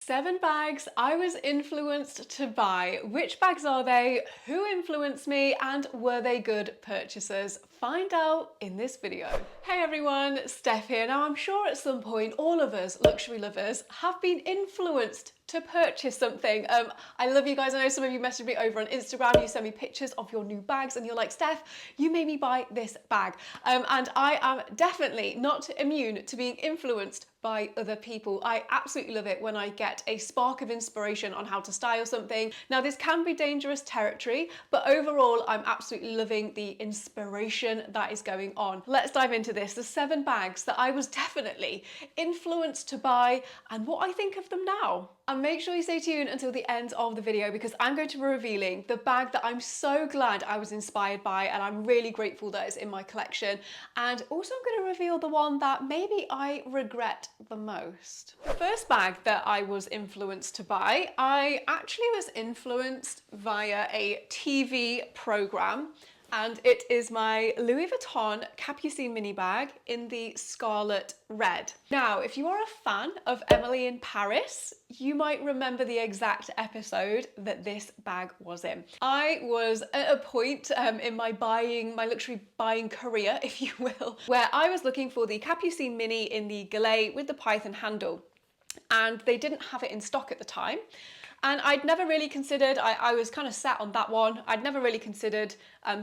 7 bags I was influenced to buy. Which bags are they? Who influenced me? And were they good purchases? Find out in this video. Hey everyone, Steph here. Now I'm sure at some point all of us luxury lovers have been influenced to purchase something. I love you guys. I know some of you message me over on Instagram. You send me pictures of your new bags and you're like, Steph, you made me buy this bag. And I am definitely not immune to being influenced by other people. I absolutely love it when I get a spark of inspiration on how to style something. Now this can be dangerous territory, but overall I'm absolutely loving the inspiration that is going on. Let's dive into this. The 7 bags that I was definitely influenced to buy and what I think of them now. And make sure you stay tuned until the end of the video because I'm going to be revealing the bag that I'm so glad I was inspired by and I'm really grateful that it's in my collection. And also I'm going to reveal the one that maybe I regret the most. The first bag that I was influenced to buy, I actually was influenced via a TV program. And it is my Louis Vuitton Capucines Mini bag in the scarlet red. Now, if you are a fan of Emily in Paris, you might remember the exact episode that this bag was in. I was at a point in my luxury buying career, if you will, where I was looking for the Capucines Mini in the galette with the python handle, and they didn't have it in stock at the time. And I'd never really considered, I was kind of sat on that one. I'd never really considered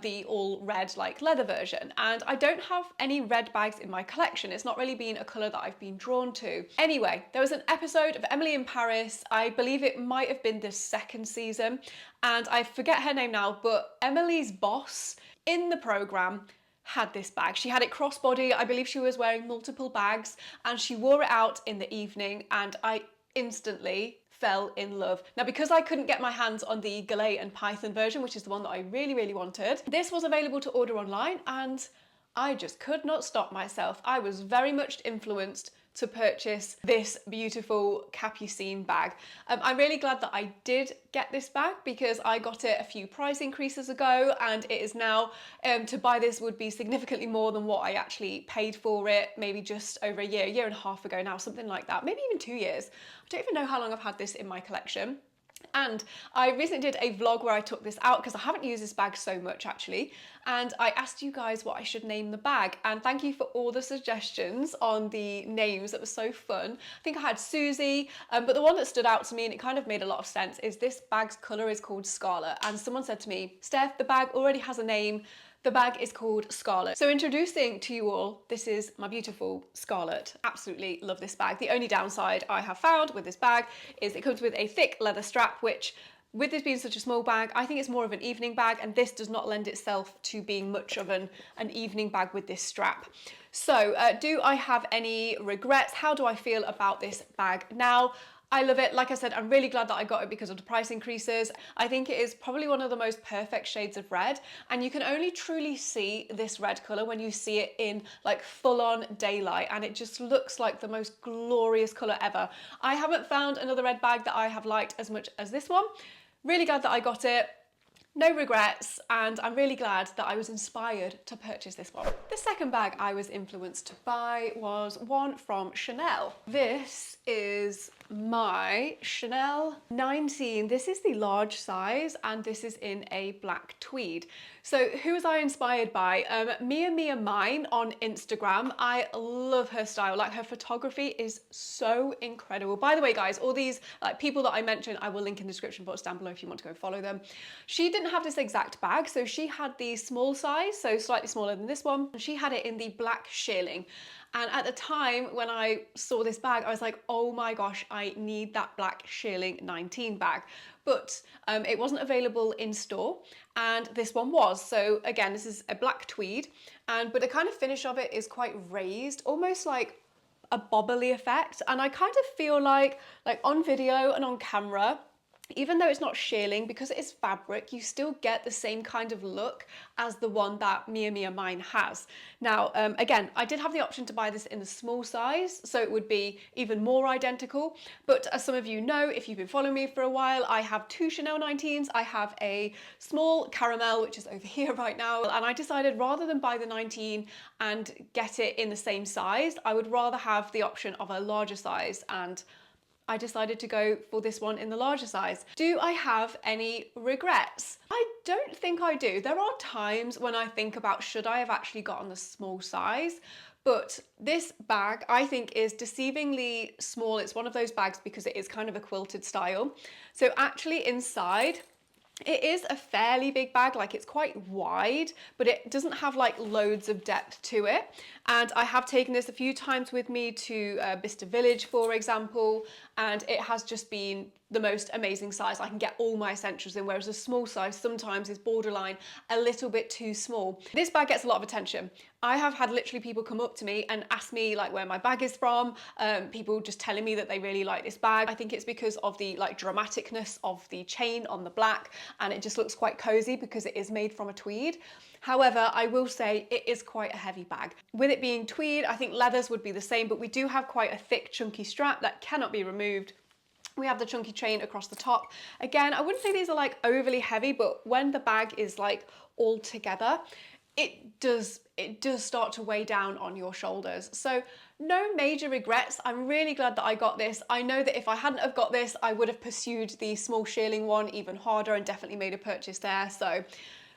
the all red like leather version. And I don't have any red bags in my collection. It's not really been a colour that I've been drawn to. Anyway, there was an episode of Emily in Paris. I believe it might have been the 2nd season. And I forget her name now, but Emily's boss in the programme had this bag. She had it crossbody. I believe she was wearing multiple bags and she wore it out in the evening and I instantly fell in love. Now, because I couldn't get my hands on the galette and python version, which is the one that I really, really wanted, this was available to order online and I just could not stop myself. I was very much influenced to purchase this beautiful Capucines bag. I'm really glad that I did get this bag because I got it a few price increases ago and it is now, to buy this would be significantly more than what I actually paid for it, maybe just over a year and a half ago now, something like that, maybe even 2 years. I don't even know how long I've had this in my collection. And I recently did a vlog where I took this out because I haven't used this bag so much actually. And I asked you guys what I should name the bag. And thank you for all the suggestions on the names. That was so fun. I think I had Susie, but the one that stood out to me and it kind of made a lot of sense is this bag's colour is called Scarlet. And someone said to me, Steph, the bag already has a name. The bag is called Scarlet. So introducing to you all, this is my beautiful Scarlet. Absolutely love this bag. The only downside I have found with this bag is it comes with a thick leather strap, which with this being such a small bag, I think it's more of an evening bag and this does not lend itself to being much of an evening bag with this strap. So do I have any regrets? How do I feel about this bag now? I love it. Like I said, I'm really glad that I got it because of the price increases. I think it is probably one of the most perfect shades of red. And you can only truly see this red colour when you see it in like full on daylight. And it just looks like the most glorious colour ever. I haven't found another red bag that I have liked as much as this one. Really glad that I got it. No regrets, and I'm really glad that I was inspired to purchase this one. The second bag I was influenced to buy was one from Chanel. This is my Chanel 19. This is the large size and this is in a black tweed. So who was I inspired by? Mia Mine on Instagram. I love her style. Like her photography is so incredible. By the way, guys, all these like people that I mentioned, I will link in the description box down below if you want to go follow them. She didn't have this exact bag, so she had the small size, so slightly smaller than this one. She had it in the black shearling. And at the time when I saw this bag, I was like, oh my gosh, I need that black shearling 19 bag. But it wasn't available in store and this one was. So again, this is a black tweed, but the kind of finish of it is quite raised, almost like a bobbly effect. And I kind of feel like on video and on camera, even though it's not shearling, because it is fabric, you still get the same kind of look as the one that Mia Mine has. Now, again, I did have the option to buy this in the small size, so it would be even more identical. But as some of you know, if you've been following me for a while, I have 2 Chanel 19s. I have a small caramel, which is over here right now. And I decided rather than buy the 19 and get it in the same size, I would rather have the option of a larger size and I decided to go for this one in the larger size. Do I have any regrets? I don't think I do. There are times when I think about should I have actually gotten the small size, but this bag I think is deceivingly small. It's one of those bags because it is kind of a quilted style. So actually inside, it is a fairly big bag, like it's quite wide, but it doesn't have like loads of depth to it. And I have taken this a few times with me to Bicester Village, for example, and it has just been the most amazing size. I can get all my essentials in, whereas a small size sometimes is borderline a little bit too small. This bag gets a lot of attention. I have had literally people come up to me and ask me like where my bag is from, people just telling me that they really like this bag. I think it's because of the like dramaticness of the chain on the black, and it just looks quite cozy because it is made from a tweed. However, I will say it is quite a heavy bag. With it being tweed, I think leathers would be the same, but we do have quite a thick chunky strap that cannot be removed. We have the chunky chain across the top. Again, I wouldn't say these are like overly heavy, but when the bag is like all together, it does start to weigh down on your shoulders. So no major regrets. I'm really glad that I got this. I know that if I hadn't have got this, I would have pursued the small shearling one even harder and definitely made a purchase there. So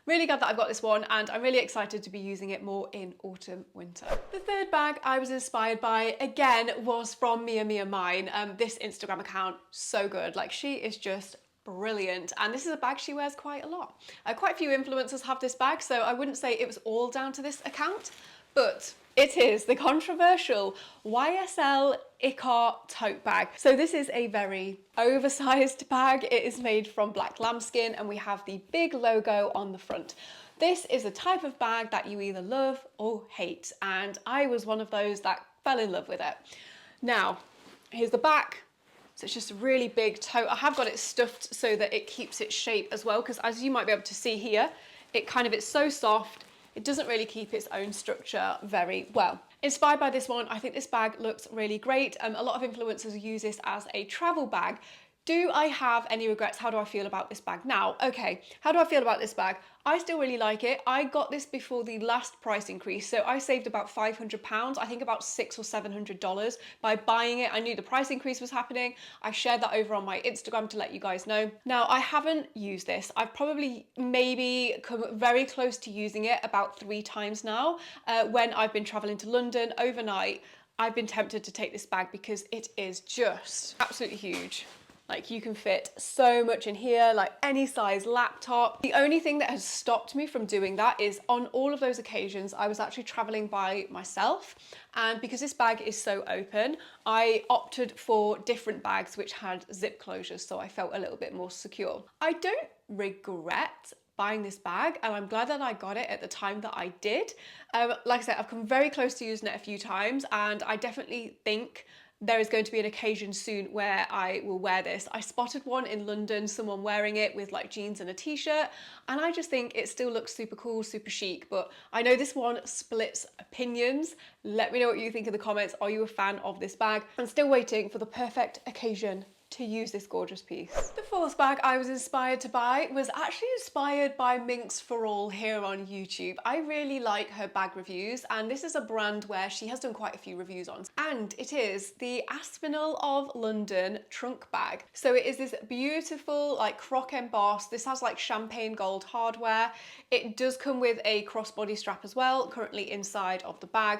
really glad that I've got this one, and I'm really excited to be using it more in autumn, winter. The third bag I was inspired by, again, was from Mia Mia Mine. This Instagram account, so good. Like, she is just brilliant, and this is a bag she wears quite a lot. Quite a few influencers have this bag, so I wouldn't say it was all down to this account, but it is the controversial YSL iCare tote bag. So this is a very oversized bag. It is made from black lambskin, and we have the big logo on the front. This is a type of bag that you either love or hate, and I was one of those that fell in love with it. Now, here's the back. So it's just a really big tote. I have got it stuffed so that it keeps its shape as well, because as you might be able to see here, it's so soft. It doesn't really keep its own structure very well. Inspired by this one, I think this bag looks really great. A lot of influencers use this as a travel bag. Do I have any regrets? How do I feel about this bag? Now, okay, how do I feel about this bag? I still really like it. I got this before the last price increase, so I saved about £500, I think about $600 or $700 by buying it. I knew the price increase was happening. I shared that over on my Instagram to let you guys know. Now, I haven't used this. I've probably maybe come very close to using it about 3 times now. When I've been traveling to London overnight, I've been tempted to take this bag because it is just absolutely huge. Like, you can fit so much in here, like any size laptop. The only thing that has stopped me from doing that is on all of those occasions, I was actually traveling by myself. And because this bag is so open, I opted for different bags which had zip closures, so I felt a little bit more secure. I don't regret buying this bag, and I'm glad that I got it at the time that I did. Like I said, I've come very close to using it a few times, and I definitely think there is going to be an occasion soon where I will wear this. I spotted one in London, someone wearing it with like jeans and a t-shirt, and I just think it still looks super cool, super chic. But I know this one splits opinions. Let me know what you think in the comments. Are you a fan of this bag? I'm still waiting for the perfect occasion to use this gorgeous piece. The fourth bag I was inspired to buy was actually inspired by Minx for All here on YouTube. I really like her bag reviews, and this is a brand where she has done quite a few reviews on, and it is the Aspinal of London trunk bag. So it is this beautiful like croc embossed. This has like champagne gold hardware. It does come with a crossbody strap as well, currently inside of the bag,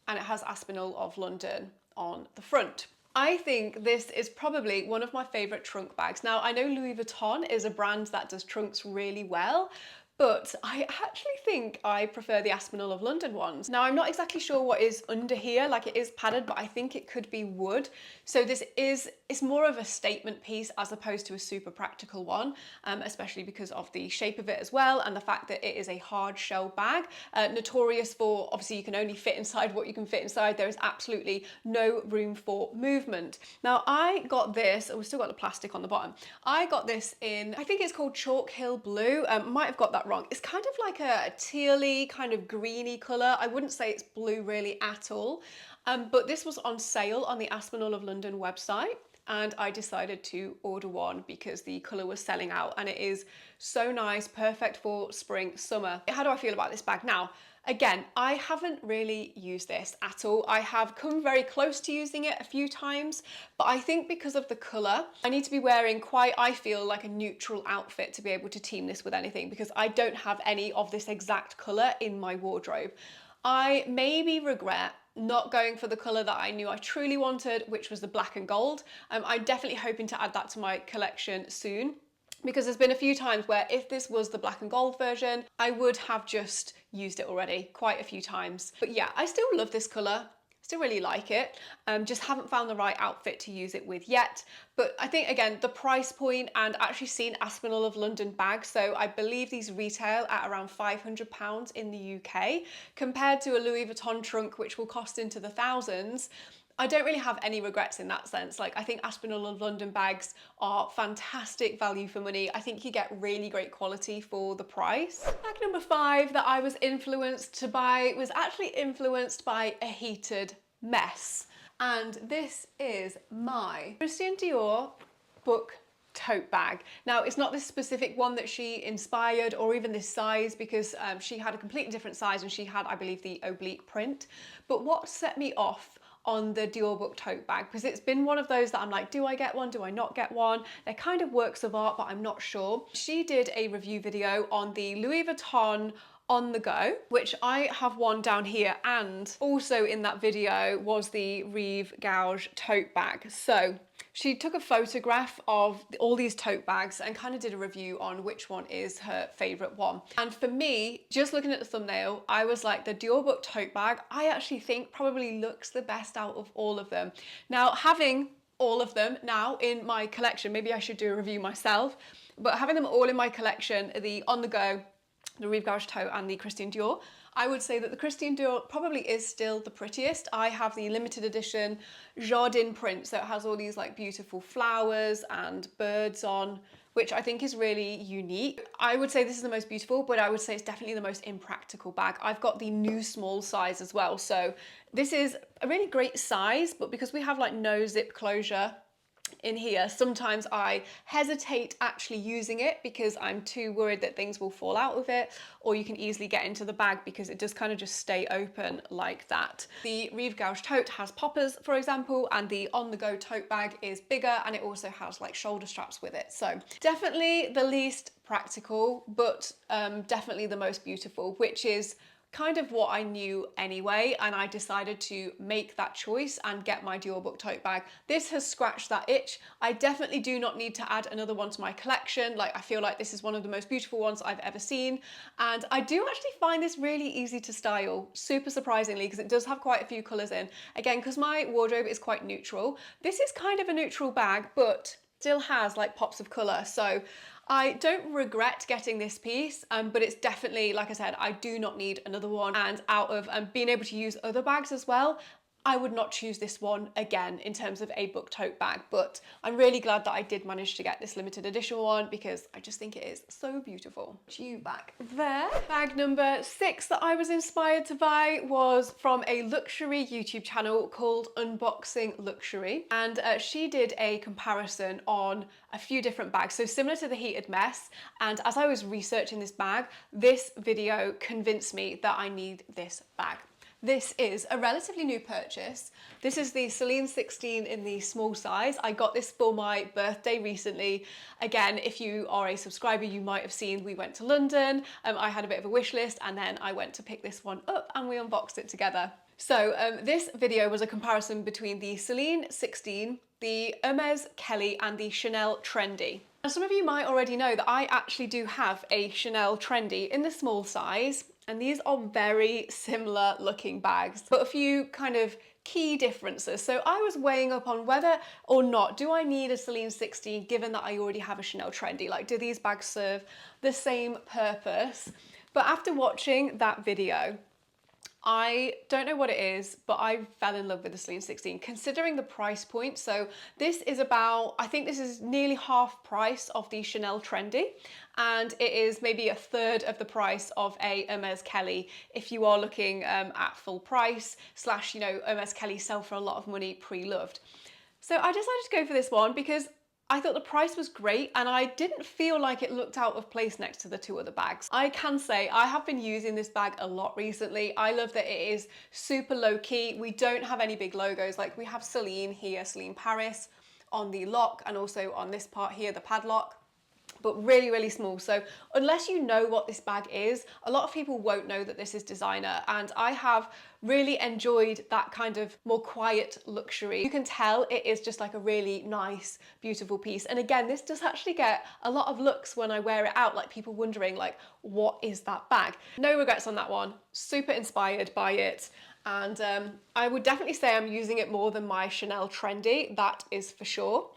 and it has Aspinal of London on the front. I think this is probably one of my favourite trunk bags. Now, I know Louis Vuitton is a brand that does trunks really well, but I actually think I prefer the Aspinal of London ones. Now, I'm not exactly sure what is under here, like it is padded, but I think it could be wood. So it's more of a statement piece as opposed to a super practical one, especially because of the shape of it as well, and the fact that it is a hard shell bag. Notorious for, obviously, you can only fit inside what you can fit inside. There is absolutely no room for movement. Now, I got this, we've still got the plastic on the bottom. I got this in, I think it's called Chalk Hill Blue. Might have got that wrong. It's kind of like a tealy, kind of greeny colour. I wouldn't say it's blue really at all. But this was on sale on the Aspinal of London website, and I decided to order one because the colour was selling out, and it is so nice, perfect for spring, summer. How do I feel about this bag? Now, Again, I haven't really used this at all. I have come very close to using it a few times, but I think because of the colour, I need to be wearing quite, I feel, like a neutral outfit to be able to team this with anything, because I don't have any of this exact colour in my wardrobe. I maybe regret not going for the colour that I knew I truly wanted, which was the black and gold. I'm definitely hoping to add that to my collection soon, because there's been a few times where if this was the black and gold version, I would have just used it already quite a few times. But yeah, I still love this colour. Still really like it. Just haven't found the right outfit to use it with yet. But I think, again, the price point, and actually seen Aspinal of London bags. So I believe these retail at around £500 in the UK, compared to a Louis Vuitton trunk, which will cost into the thousands. I don't really have any regrets in that sense. Like, I think Aspinall of London bags are fantastic value for money. I think you get really great quality for the price. Bag number 5 that I was influenced to buy was actually influenced by a heated mess. And this is my Christian Dior book tote bag. Now, it's not this specific one that she inspired, or even this size, because she had a completely different size and she had, I believe, the oblique print. But what set me off on the Dior book tote bag, because it's been one of those that I'm like, do I get one? Do I not get one? They're kind of works of art, but I'm not sure. She did a review video on the Louis Vuitton On The Go, which I have one down here, and also in that video was the Rive Gouge tote bag. So she took a photograph of all these tote bags and kind of did a review on which one is her favorite one. And for me, just looking at the thumbnail, I was like, the Dior book tote bag, I actually think probably looks the best out of all of them. Now, having all of them now in my collection, maybe I should do a review myself, but having them all in my collection, the On The Go, the Rive Gouge tote, and the Christian Dior, I would say that the Christian Dior probably is still the prettiest. I have the limited edition Jardin print, so it has all these like beautiful flowers and birds on, which I think is really unique. I would say this is the most beautiful, but I would say it's definitely the most impractical bag. I've got the new small size as well, so this is a really great size, but because we have like no zip closure in here, sometimes I hesitate actually using it because I'm too worried that things will fall out of it, or you can easily get into the bag because it does kind of just stay open like that. The Rive Gouge tote has poppers, for example, and the On The Go tote bag is bigger, and it also has like shoulder straps with it. So definitely the least practical, but definitely the most beautiful, which is kind of what I knew anyway, and I decided to make that choice and get my Dior book tote bag. This has scratched that itch. I definitely do not need to add another one to my collection. Like, I feel like this is one of the most beautiful ones I've ever seen, and I do actually find this really easy to style, super surprisingly, because it does have quite a few colours in. Again, because my wardrobe is quite neutral, this is kind of a neutral bag, but still has like pops of colour. So I don't regret getting this piece, but it's definitely, like I said, I do not need another one. And out of being able to use other bags as well, I would not choose this one again in terms of a book tote bag, but I'm really glad that I did manage to get this limited edition one because I just think it is so beautiful. You back there. Bag number 6 that I was inspired to buy was from a luxury YouTube channel called Unboxing Luxury, and she did a comparison on a few different bags, so similar to the heated mess. And as I was researching this bag, this video convinced me that I need this bag. This is a relatively new purchase. This is the Celine 16 in the small size. I got this for my birthday recently. Again, if you are a subscriber, you might have seen we went to London. I had a bit of a wish list, and then I went to pick this one up and we unboxed it together. So this video was a comparison between the Celine 16, the Hermes Kelly, and the Chanel Trendy. Now, some of you might already know that I actually do have a Chanel Trendy in the small size, and these are very similar looking bags, but a few kind of key differences. So I was weighing up on whether or not do I need a Celine 16 given that I already have a Chanel Trendy? Like, do these bags serve the same purpose? But after watching that video, I don't know what it is, but I fell in love with the Celine 16, considering the price point. So this is about, I think this is nearly half price of the Chanel Trendy, and it is maybe a third of the price of a Hermes Kelly if you are looking at full price / you know, Hermes Kelly sell for a lot of money pre-loved. So I decided to go for this one because I thought the price was great and I didn't feel like it looked out of place next to the two other bags. I can say I have been using this bag a lot recently. I love that it is super low key. We don't have any big logos, like we have Celine here, Celine Paris on the lock, and also on this part here, the padlock, but really, really small. So unless you know what this bag is, a lot of people won't know that this is designer, and I have really enjoyed that kind of more quiet luxury. You can tell it is just like a really nice, beautiful piece. And again, this does actually get a lot of looks when I wear it out, like people wondering like, what is that bag? No regrets on that one. Super inspired by it. And I would definitely say I'm using it more than my Chanel Trendy, that is for sure.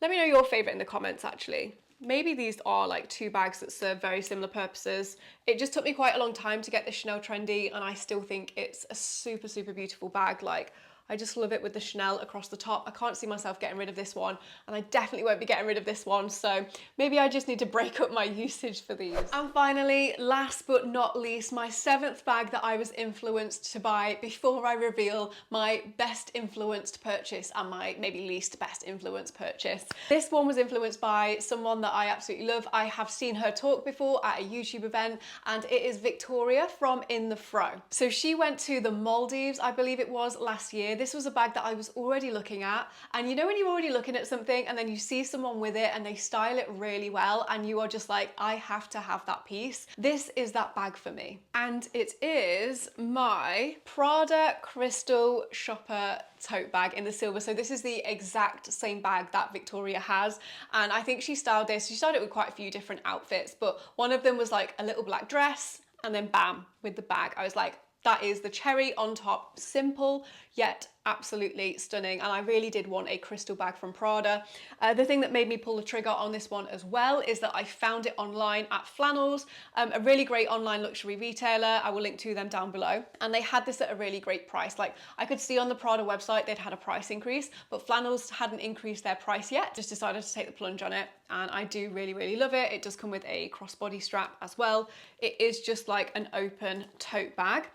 Let me know your favorite in the comments actually. Maybe these are like two bags that serve very similar purposes. It just took me quite a long time to get the Chanel Trendy, and I still think it's a super, super beautiful bag. Like, I just love it with the Chanel across the top. I can't see myself getting rid of this one, and I definitely won't be getting rid of this one. So maybe I just need to break up my usage for these. And finally, last but not least, my seventh bag that I was influenced to buy before I reveal my best influenced purchase and my maybe least best influenced purchase. This one was influenced by someone that I absolutely love. I have seen her talk before at a YouTube event, and it is Victoria from In The Fro. So she went to the Maldives, I believe it was, last year. This was a bag that I was already looking at, and you know when you're already looking at something and then you see someone with it and they style it really well and you are just like, I have to have that piece. This is that bag for me. And it is my Prada Crystal Shopper tote bag in the silver. So this is the exact same bag that Victoria has, and I think she styled this. She styled it with quite a few different outfits, but one of them was like a little black dress, and then bam, with the bag. I was like, that is the cherry on top. Simple, yet absolutely stunning. And I really did want a crystal bag from Prada. The thing that made me pull the trigger on this one as well is that I found it online at Flannels, a really great online luxury retailer. I will link to them down below. And they had this at a really great price. Like, I could see on the Prada website they'd had a price increase, but Flannels hadn't increased their price yet. Just decided to take the plunge on it. And I do really, really love it. It does come with a crossbody strap as well. It is just like an open tote bag.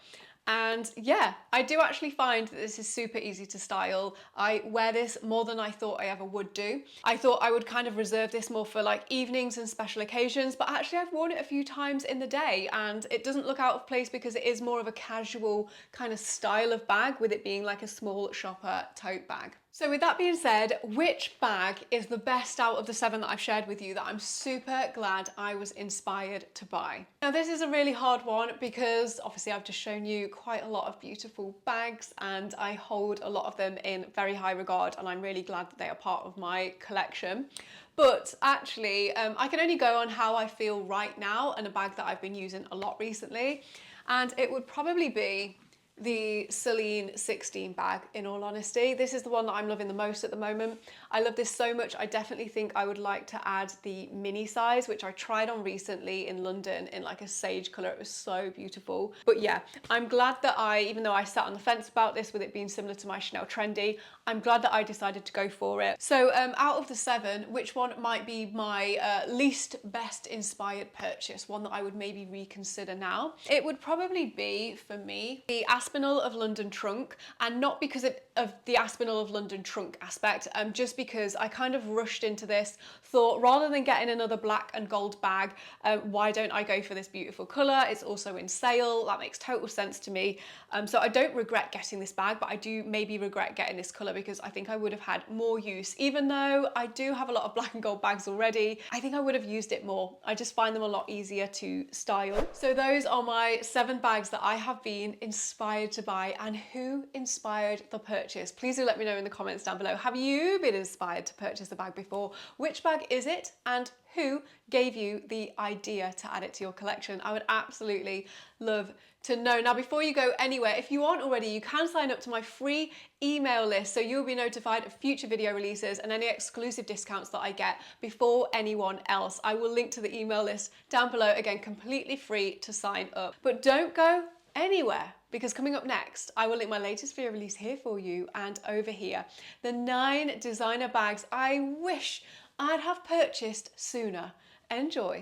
And yeah, I do actually find that this is super easy to style. I wear this more than I thought I ever would do. I thought I would kind of reserve this more for like evenings and special occasions, but actually I've worn it a few times in the day and it doesn't look out of place because it is more of a casual kind of style of bag, with it being like a small shopper tote bag. So with that being said, which bag is the best out of the 7 that I've shared with you that I'm super glad I was inspired to buy? Now this is a really hard one because obviously I've just shown you quite a lot of beautiful bags and I hold a lot of them in very high regard, and I'm really glad that they are part of my collection. But actually, I can only go on how I feel right now and a bag that I've been using a lot recently, and it would probably be the Celine 16 bag, in all honesty. This is the one that I'm loving the most at the moment. I love this so much. I definitely think I would like to add the mini size, which I tried on recently in London in like a sage color. It was so beautiful. But yeah, I'm glad that even though I sat on the fence about this with it being similar to my Chanel Trendy, I'm glad that I decided to go for it. So out of the 7, which one might be my least best inspired purchase, one that I would maybe reconsider now? It would probably be, for me, the Aspinal of London trunk, and not because of the Aspinal of London trunk aspect, just because I kind of rushed into this, thought rather than getting another black and gold bag, why don't I go for this beautiful colour? It's also in sale, that makes total sense to me. So I don't regret getting this bag, but I do maybe regret getting this colour because I think I would have had more use. Even though I do have a lot of black and gold bags already, I think I would have used it more. I just find them a lot easier to style. So those are my 7 bags that I have been inspired to buy. And who inspired the purchase? Please do let me know in the comments down below. Have you been inspired to purchase a bag before? Which bag is it? And who gave you the idea to add it to your collection? I would absolutely love to know. Now, before you go anywhere, if you aren't already, you can sign up to my free email list so you'll be notified of future video releases and any exclusive discounts that I get before anyone else. I will link to the email list down below, again, completely free to sign up. But don't go anywhere, because coming up next, I will link my latest video release here for you and over here. The 9 designer bags I wish I'd have purchased sooner. Enjoy.